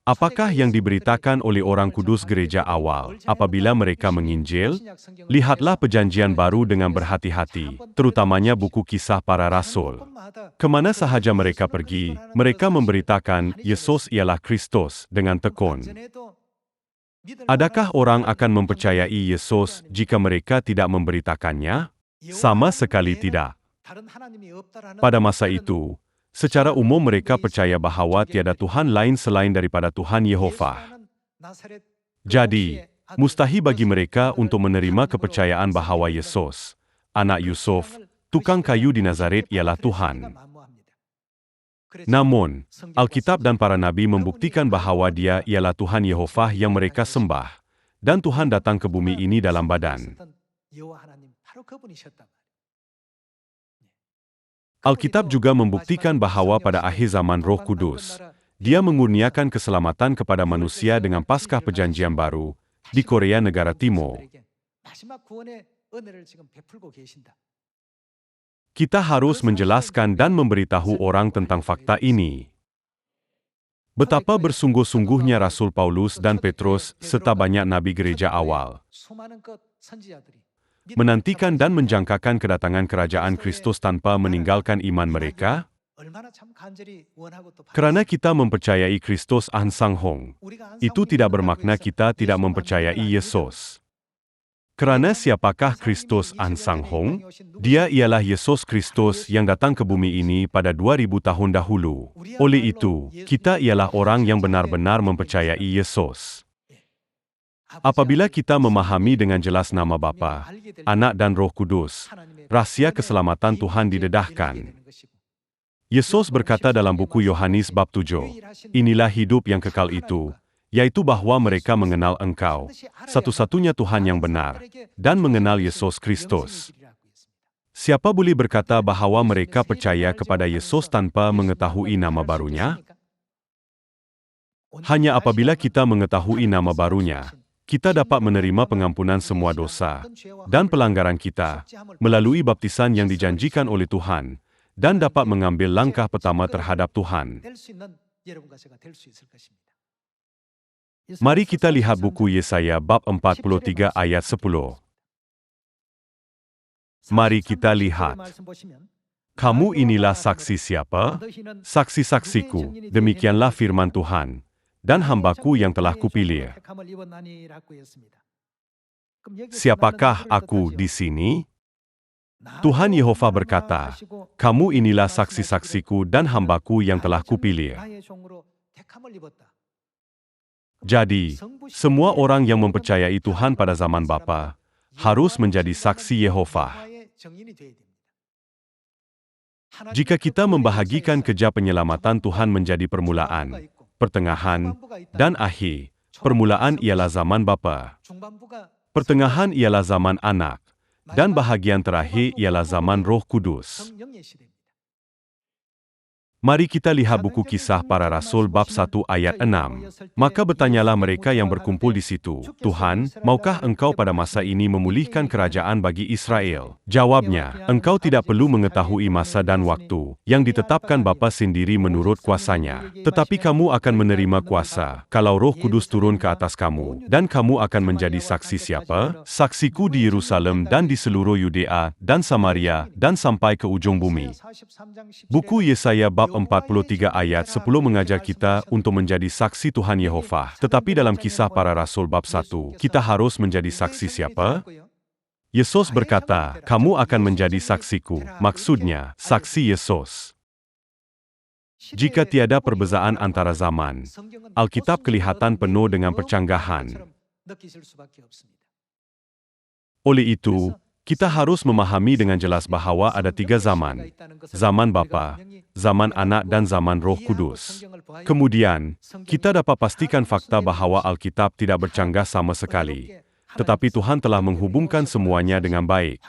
Apakah yang diberitakan oleh orang kudus gereja awal apabila mereka menginjil? Lihatlah Perjanjian Baru dengan berhati-hati, terutamanya buku Kisah Para Rasul. Kemana sahaja mereka pergi, mereka memberitakan Yesus ialah Kristus dengan tekun. Adakah orang akan mempercayai Yesus jika mereka tidak memberitakannya? Sama sekali tidak. Pada masa itu, secara umum mereka percaya bahwa tiada Tuhan lain selain daripada Tuhan Yehova. Jadi, mustahil bagi mereka untuk menerima kepercayaan bahwa Yesus, anak Yusuf, tukang kayu di Nazaret ialah Tuhan. Namun, Alkitab dan para nabi membuktikan bahwa Dia ialah Tuhan Yehova yang mereka sembah, dan Tuhan datang ke bumi ini dalam badan. Alkitab juga membuktikan bahwa pada akhir zaman Roh Kudus, Dia mengurniakan keselamatan kepada manusia dengan Paskah Perjanjian Baru di Korea Negara Timur. Kita harus menjelaskan dan memberitahu orang tentang fakta ini. Betapa bersungguh-sungguhnya Rasul Paulus dan Petrus serta banyak nabi gereja awal menantikan dan menjangkakan kedatangan kerajaan Kristus tanpa meninggalkan iman mereka. Kerana kita mempercayai Kristus Ansang Hong, itu tidak bermakna kita tidak mempercayai Yesus. Kerana siapakah Kristus Ansang Hong? Dia ialah Yesus Kristus yang datang ke bumi ini pada 2000 tahun dahulu. Oleh itu, kita ialah orang yang benar-benar mempercayai Yesus. Apabila kita memahami dengan jelas nama Bapa, Anak dan Roh Kudus, rahsia keselamatan Tuhan didedahkan. Yesus berkata dalam buku Yohanes bab 7, "Inilah hidup yang kekal itu, yaitu bahwa mereka mengenal Engkau, satu-satunya Tuhan yang benar, dan mengenal Yesus Kristus." Siapa boleh berkata bahwa mereka percaya kepada Yesus tanpa mengetahui nama barunya? Hanya apabila kita mengetahui nama barunya, kita dapat menerima pengampunan semua dosa dan pelanggaran kita melalui baptisan yang dijanjikan oleh Tuhan dan dapat mengambil langkah pertama terhadap Tuhan. Mari kita lihat buku Yesaya bab 43 ayat 10. Mari kita lihat. Kamu inilah saksi siapa? Saksi-saksiku, demikianlah firman Tuhan, dan hambaku yang telah kupilih. Siapakah aku di sini? Tuhan Yehova berkata, "Kamu inilah saksi-saksiku dan hambaku yang telah kupilih." Jadi, semua orang yang mempercayai Tuhan pada zaman Bapa harus menjadi saksi Yehova. Jika kita membahagikan kerja penyelamatan Tuhan menjadi permulaan, pertengahan, dan akhir, permulaan ialah zaman Bapa, pertengahan ialah zaman Anak, dan bahagian terakhir ialah zaman Roh Kudus. Mari kita lihat buku Kisah Para Rasul bab 1 ayat 6. Maka bertanyalah mereka yang berkumpul di situ, "Tuhan, maukah Engkau pada masa ini memulihkan kerajaan bagi Israel?" Jawabnya, "Engkau tidak perlu mengetahui masa dan waktu yang ditetapkan Bapa sendiri menurut kuasanya. Tetapi kamu akan menerima kuasa kalau Roh Kudus turun ke atas kamu, dan kamu akan menjadi saksi siapa? Saksiku di Yerusalem dan di seluruh Yudea dan Samaria dan sampai ke ujung bumi." Buku Yesaya bab 43 ayat 10 mengajar kita untuk menjadi saksi Tuhan Yehova. Tetapi dalam Kisah Para Rasul bab 1, kita harus menjadi saksi siapa? Yesus berkata, "Kamu akan menjadi saksiku." Maksudnya, saksi Yesus. Jika tiada perbezaan antara zaman, Alkitab kelihatan penuh dengan percanggahan. Oleh itu, kita harus memahami dengan jelas bahwa ada 3 zaman. Zaman Bapa, zaman Anak dan zaman Roh Kudus. Kemudian, kita dapat pastikan fakta bahwa Alkitab tidak bercanggah sama sekali. Tetapi Tuhan telah menghubungkan semuanya dengan baik.